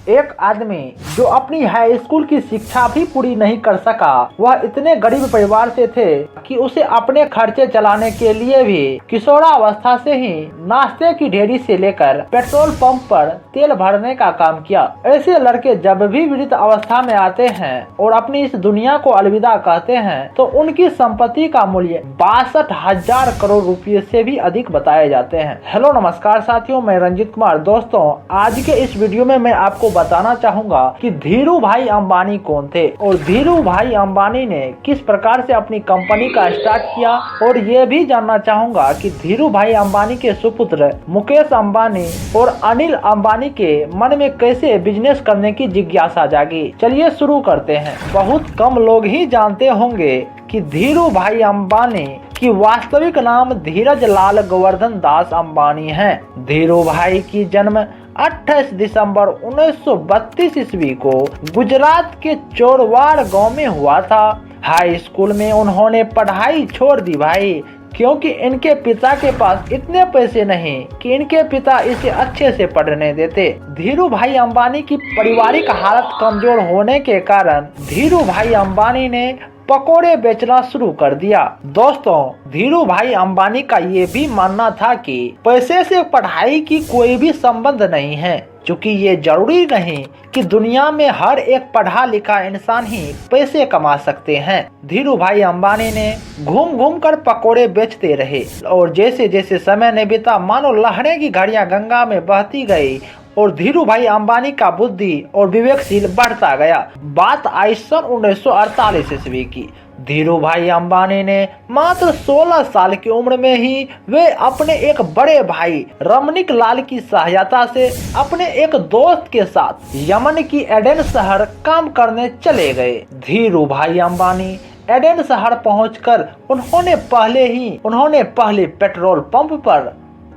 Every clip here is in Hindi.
एक आदमी जो अपनी हाई स्कूल की शिक्षा भी पूरी नहीं कर सका, वह इतने गरीब परिवार से थे कि उसे अपने खर्चे चलाने के लिए भी किशोरावस्था से ही नाश्ते की ढेरी से लेकर पेट्रोल पंप पर तेल भरने का काम किया। ऐसे लड़के जब भी वृद्ध अवस्था में आते हैं और अपनी इस दुनिया को अलविदा कहते हैं तो उनकी संपत्ति का मूल्य 62,000 करोड़ रुपए से भी अधिक बताए जाते हैं। हेलो नमस्कार साथियों, मैं रंजित कुमार। दोस्तों, आज के इस वीडियो में मैं आपको बताना चाहूंगा कि धीरू भाई अंबानी कौन थे और धीरू भाई अंबानी ने किस प्रकार से अपनी कंपनी का स्टार्ट किया, और ये भी जानना चाहूंगा कि धीरू भाई अंबानी के सुपुत्र मुकेश अंबानी और अनिल अंबानी के मन में कैसे बिजनेस करने की जिज्ञासा जागी। चलिए शुरू करते हैं। बहुत कम लोग ही जानते होंगे कि धीरू भाई अंबानी की वास्तविक नाम धीरज लाल गोवर्धन दास अंबानी है। धीरू भाई की जन्म 28 दिसंबर 1932 ईस्वी को गुजरात के चोरवाड़ गांव में हुआ था। हाई स्कूल में उन्होंने पढ़ाई छोड़ दी भाई, क्योंकि इनके पिता के पास इतने पैसे नहीं कि इनके पिता इसे अच्छे से पढ़ने देते। धीरू भाई अंबानी की पारिवारिक हालत कमजोर होने के कारण धीरू भाई अंबानी ने पकोड़े बेचना शुरू कर दिया। दोस्तों, धीरू भाई अंबानी का ये भी मानना था कि पैसे से पढ़ाई की कोई भी संबंध नहीं है, क्योंकि ये जरूरी नहीं कि दुनिया में हर एक पढ़ा लिखा इंसान ही पैसे कमा सकते हैं। धीरू भाई अंबानी ने घूम घूम कर पकोड़े बेचते रहे और जैसे जैसे समय ने बीता, मानो लहरें की घड़ियां गंगा में बहती गई और धीरू भाई अंबानी का बुद्धि और विवेकशील बढ़ता गया। बात आई सन 1948 ईस्वी की। धीरू भाई अंबानी ने मात्र 16 साल की उम्र में ही वे अपने एक बड़े भाई रमणीक लाल की सहायता से अपने एक दोस्त के साथ यमन की एडेन शहर काम करने चले गए। धीरू भाई अंबानी एडेन शहर पहुंचकर उन्होंने पहले पेट्रोल पंप पर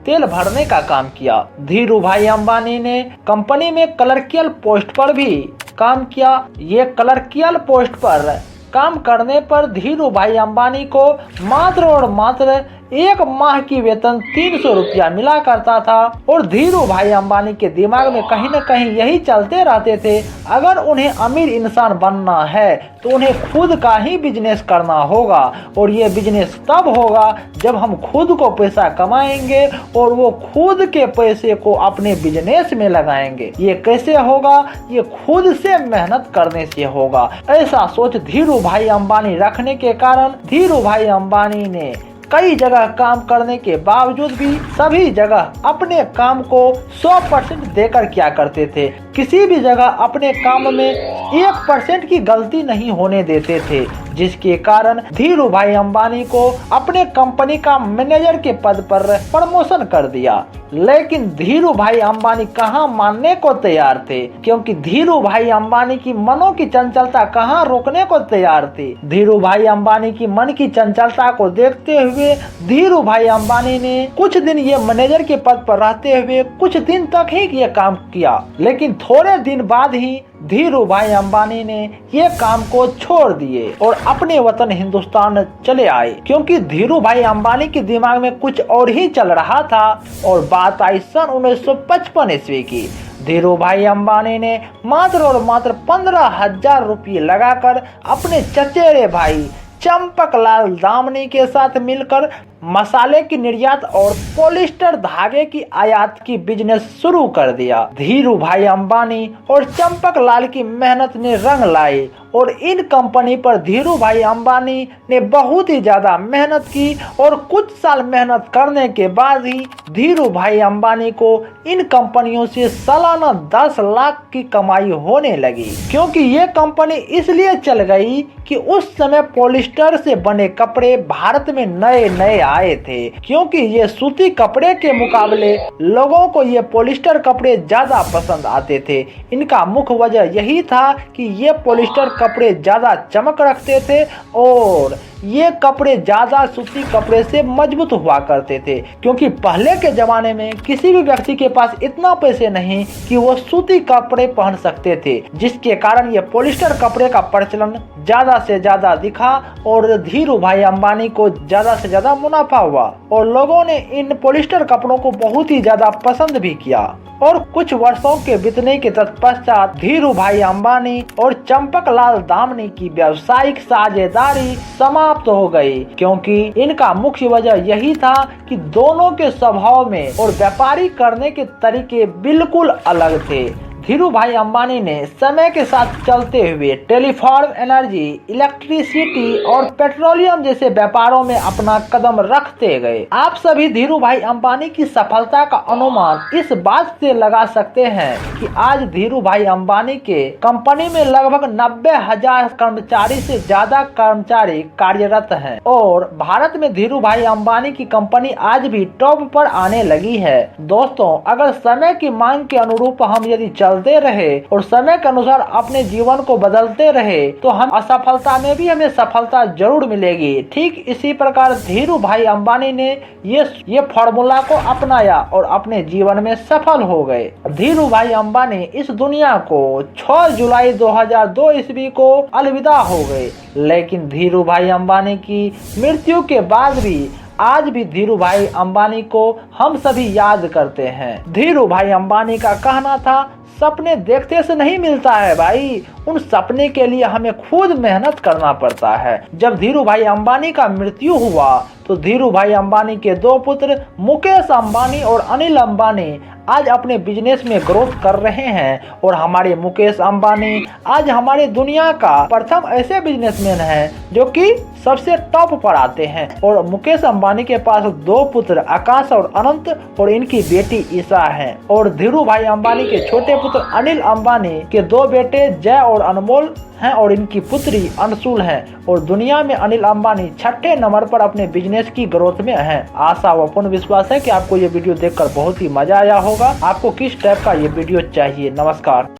तेल भरने का काम किया। धीरू भाई अंबानी ने कंपनी में क्लर्कियल पोस्ट पर भी काम किया। ये क्लर्कियल पोस्ट पर काम करने पर धीरू भाई अंबानी को मात्र और मात्र एक माह की वेतन 300 रुपया मिला करता था। और धीरू भाई अंबानी के दिमाग में कहीं न कहीं यही चलते रहते थे, अगर उन्हें अमीर इंसान बनना है तो उन्हें खुद का ही बिजनेस करना होगा, और ये बिजनेस तब होगा जब हम खुद को पैसा कमाएंगे और वो खुद के पैसे को अपने बिजनेस में लगाएंगे। ये कैसे होगा? ये खुद से मेहनत करने से होगा। ऐसा सोच धीरू भाई अंबानी रखने के कारण धीरू भाई अंबानी ने कई जगह काम करने के बावजूद भी सभी जगह अपने काम को 100% देकर क्या करते थे, किसी भी जगह अपने काम में 1% की गलती नहीं होने देते थे, जिसके कारण धीरू भाई अंबानी को अपने कंपनी का मैनेजर के पद पर प्रमोशन कर दिया। लेकिन धीरू भाई अंबानी कहाँ मानने को तैयार थे, क्योंकि धीरू भाई अंबानी की मनों की चंचलता कहाँ रोकने को तैयार थी। धीरू भाई अंबानी की मन की चंचलता को देखते हुए धीरू भाई अंबानी ने कुछ दिन ये मैनेजर के पद पर रहते हुए कुछ दिन तक ही ये काम किया, लेकिन थोड़े दिन बाद ही धीरू भाई अंबानी ने ये काम को छोड़ दिए और अपने वतन हिंदुस्तान चले आए, क्योंकि धीरू भाई अंबानी के दिमाग में कुछ और ही चल रहा था। और बात आई सन 1955 ईस्वी की। धीरू भाई अंबानी ने मात्र और मात्र 15,000 रुपये लगाकर अपने चचेरे भाई चंपक लाल दामनी के साथ मिलकर मसाले की निर्यात और पॉलिस्टर धागे की आयात की बिजनेस शुरू कर दिया। धीरू भाई अंबानी और चंपक लाल की मेहनत ने रंग लाई और इन कंपनी पर धीरू भाई अंबानी ने बहुत ही ज्यादा मेहनत की, और कुछ साल मेहनत करने के बाद ही धीरू भाई अंबानी को इन कंपनियों से सालाना 10 लाख की कमाई होने लगी। क्योंकि ये कंपनी इसलिए चल गई कि उस समय पॉलिस्टर से बने कपड़े भारत में नए नए आए थे, क्योंकि ये सूती कपड़े के मुकाबले लोगों को ये पॉलिस्टर कपड़े ज्यादा पसंद आते थे। इनका मुख्य वजह यही था कि ये पॉलिस्टर कपड़े ज्यादा चमक रखते थे और ये कपड़े ज्यादा सूती कपड़े से मजबूत हुआ करते थे, क्योंकि पहले के जमाने में किसी भी व्यक्ति के पास इतना पैसे नहीं कि वो सूती कपड़े पहन सकते थे, जिसके कारण ये पॉलिस्टर कपड़े का प्रचलन ज्यादा से ज्यादा दिखा और धीरू भाई अंबानी को ज्यादा से ज्यादा मुनाफा मुनाफा हुआ और लोगों ने इन पॉलिस्टर कपड़ों को बहुत ही ज्यादा पसंद भी किया। और कुछ वर्षों के बीतने के तत्पश्चात धीरू भाई अंबानी और चंपक लाल दामनी की व्यावसायिक साझेदारी समाप्त हो गई, क्योंकि इनका मुख्य वजह यही था कि दोनों के स्वभाव में और व्यापारी करने के तरीके बिल्कुल अलग थे। धीरू भाई अंबानी ने समय के साथ चलते हुए टेलीफॉर्म एनर्जी, इलेक्ट्रिसिटी और पेट्रोलियम जैसे व्यापारों में अपना कदम रखते गए। आप सभी धीरू भाई अंबानी की सफलता का अनुमान इस बात से लगा सकते हैं कि आज धीरू भाई अंबानी के कंपनी में लगभग 90,000 कर्मचारी से ज्यादा कर्मचारी कार्यरत हैं और भारत में धीरू भाई अंबानी की कंपनी आज भी टॉप पर आने लगी है। दोस्तों, अगर समय की मांग के अनुरूप हम यदि चलते रहे और समय के अनुसार अपने जीवन को बदलते रहे तो हम असफलता में भी हमें सफलता जरूर मिलेगी। ठीक इसी प्रकार धीरू भाई अंबानी ने ये फॉर्मूला को अपनाया और अपने जीवन में सफल हो गए। धीरू भाई अंबानी इस दुनिया को 6 जुलाई 2002 ईस्वी को अलविदा हो गए, लेकिन धीरू भाई अंबानी की मृत्यु के बाद भी आज भी धीरू भाई अंबानी को हम सभी याद करते हैं। धीरू भाई अंबानी का कहना था, सपने देखते से नहीं मिलता है भाई, उन सपने के लिए हमें खुद मेहनत करना पड़ता है। जब धीरू भाई अंबानी का मृत्यु हुआ तो धीरू भाई अंबानी के 2 पुत्र मुकेश अंबानी और अनिल अंबानी आज अपने बिजनेस में ग्रोथ कर रहे हैं और हमारे मुकेश अंबानी आज हमारे दुनिया का प्रथम ऐसे बिजनेसमैन हैं जो कि सबसे टॉप पर आते हैं। और मुकेश अंबानी के पास 2 पुत्र आकाश और अनंत और इनकी बेटी ईशा हैं। और धीरू भाई अंबानी के छोटे पुत्र अनिल अंबानी के 2 बेटे जय और अनमोल हैं और इनकी पुत्री अंशुल हैं। और दुनिया में अनिल अंबानी 6ठे नंबर पर अपने बिजनेस की ग्रोथ में हैं। आशा व पूर्ण विश्वास है कि आपको ये वीडियो देखकर बहुत ही मजा आया होगा। आपको किस टाइप का ये वीडियो चाहिए? नमस्कार।